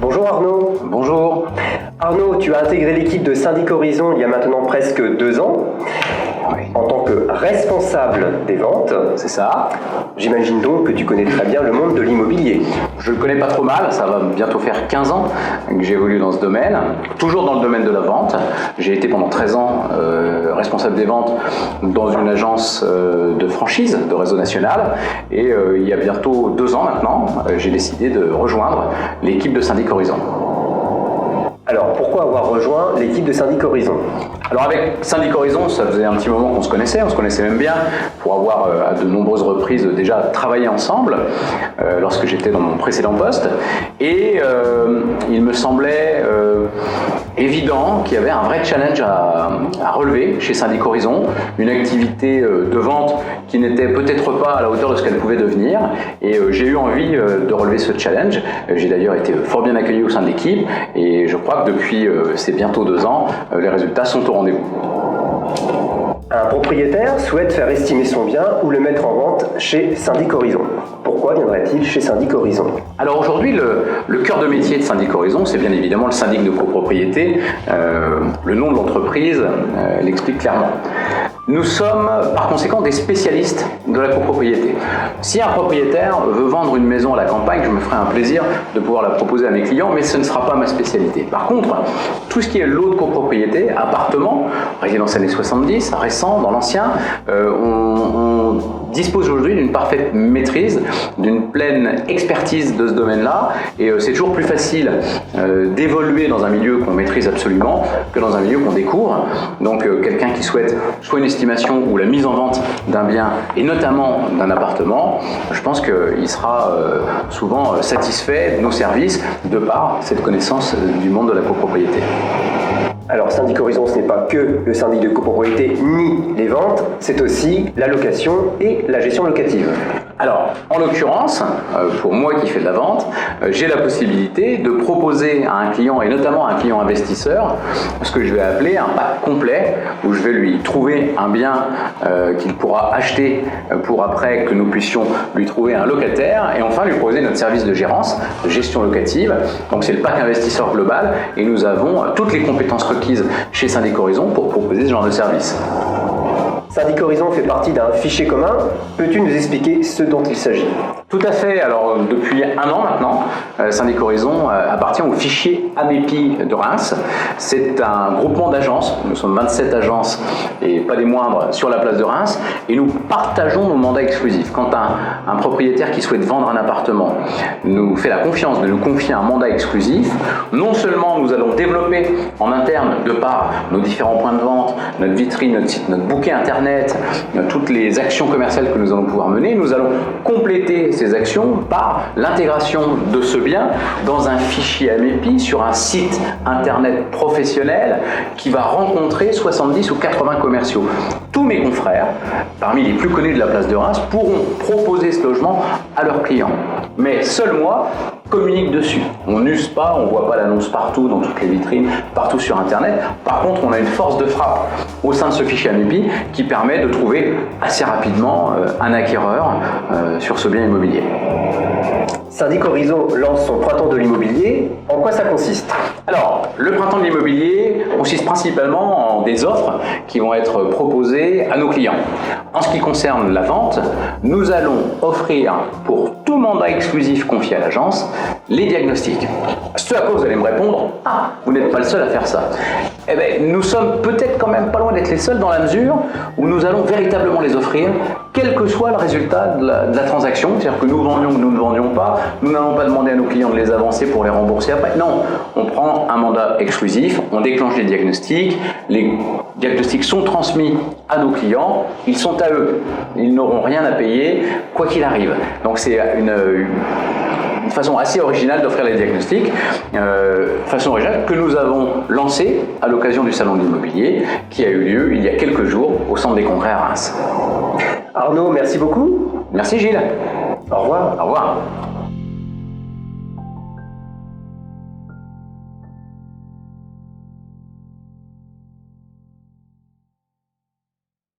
Bonjour Arnaud. Bonjour. Arnaud, tu as intégré l'équipe de Syndic Horizon il y a maintenant presque 2 ans. Oui. En tant que responsable des ventes. C'est ça. J'imagine donc que tu connais très bien le monde de l'immobilier. Je le connais pas trop mal, ça va bientôt faire 15 ans que j'évolue dans ce domaine, toujours dans le domaine de la vente. J'ai été pendant 13 ans responsable des ventes dans une agence de franchise de réseau national et il y a bientôt 2 ans maintenant, j'ai décidé de rejoindre l'équipe de Syndic Horizon. Alors, pourquoi avoir rejoint l'équipe de Syndic Horizon? Alors avec Syndic Horizon, ça faisait un petit moment qu'on se connaissait même bien, pour avoir à de nombreuses reprises déjà travaillé ensemble lorsque j'étais dans mon précédent poste. Et il me semblait évident qu'il y avait un vrai challenge à relever chez Syndic Horizon, une activité de vente qui n'était peut-être pas à la hauteur de ce qu'elle pouvait devenir. Et j'ai eu envie de relever ce challenge. J'ai d'ailleurs été fort bien accueilli au sein de l'équipe et je crois que depuis ces bientôt 2 ans, les résultats sont au rendez-vous. Un propriétaire souhaite faire estimer son bien ou le mettre en vente chez Syndic Horizon. Pourquoi viendrait-il chez Syndic Horizon? Alors aujourd'hui, le cœur de métier de Syndic Horizon, c'est bien évidemment le syndic de copropriété. Le nom de l'entreprise l'explique clairement. Nous sommes par conséquent des spécialistes de la copropriété. Si un propriétaire veut vendre une maison à la campagne, je me ferai un plaisir de pouvoir la proposer à mes clients, mais ce ne sera pas ma spécialité. Par contre, tout ce qui est lot de copropriété, appartement, résidence années 70, récent, dans l'ancien, on dispose aujourd'hui d'une parfaite maîtrise, d'une pleine expertise de ce domaine-là, et c'est toujours plus facile d'évoluer dans un milieu qu'on maîtrise absolument que dans un milieu qu'on découvre. Donc quelqu'un qui souhaite soit une estimation ou la mise en vente d'un bien, et notamment d'un appartement, je pense qu'il sera souvent satisfait de nos services de par cette connaissance du monde de la copropriété. Alors Syndic Horizon, ce n'est pas que le syndic de copropriété ni les ventes, c'est aussi la location et la gestion locative. Alors, en l'occurrence, pour moi qui fais de la vente, j'ai la possibilité de proposer à un client, et notamment à un client investisseur, ce que je vais appeler un pack complet, où je vais lui trouver un bien qu'il pourra acheter pour après que nous puissions lui trouver un locataire, et enfin lui proposer notre service de gérance, de gestion locative. Donc c'est le pack investisseur global, et nous avons toutes les compétences requises chez Syndic Horizon pour proposer ce genre de service. Syndic Horizon fait partie d'un fichier commun. Peux-tu nous expliquer ce dont il s'agit? Tout à fait. Alors, depuis 1 an maintenant, Syndic Horizon appartient au fichier AMEPI de Reims. C'est un groupement d'agences. Nous sommes 27 agences et pas des moindres sur la place de Reims. Et nous partageons nos mandats exclusifs. Quand un propriétaire qui souhaite vendre un appartement nous fait la confiance de nous confier un mandat exclusif, non seulement nous allons développer en interne, de par nos différents points de vente, notre vitrine, notre site, notre bouquet internet, toutes les actions commerciales que nous allons pouvoir mener, nous allons compléter ces actions par l'intégration de ce bien dans un fichier AMEPI sur un site internet professionnel qui va rencontrer 70 ou 80 commerciaux. Tous mes confrères, parmi les plus connus de la place de Reims, pourront proposer ce logement à leurs clients. Mais seul moi communique dessus. On n'use pas, on ne voit pas l'annonce partout, dans toutes les vitrines, partout sur Internet. Par contre, on a une force de frappe au sein de ce fichier AMEPI qui permet de trouver assez rapidement un acquéreur sur ce bien immobilier. Syndic Horizon lance son printemps de l'immobilier. En quoi ça consiste? Alors, le printemps de l'immobilier consiste principalement en des offres qui vont être proposées à nos clients. En ce qui concerne la vente, nous allons offrir pour tout mandat exclusif confié à l'agence les diagnostics. Ce à quoi vous allez me répondre, vous n'êtes pas le seul à faire ça. Eh bien, nous sommes peut-être quand même pas loin d'être les seuls dans la mesure où nous allons véritablement les offrir, quel que soit le résultat de la transaction. C'est-à-dire que nous vendions ou nous ne vendions pas, nous n'allons pas demander à nos clients de les avancer pour les rembourser après. Non, on prend un mandat exclusif, on déclenche les diagnostics sont transmis à nos clients, ils sont à eux, ils n'auront rien à payer, quoi qu'il arrive. Donc c'est une façon assez originale d'offrir les diagnostics, façon originale que nous avons lancée à l'occasion du Salon de l'immobilier qui a eu lieu il y a quelques jours au Centre des Congrès à Reims. Arnaud, merci beaucoup. Merci Gilles. Au revoir. Au revoir.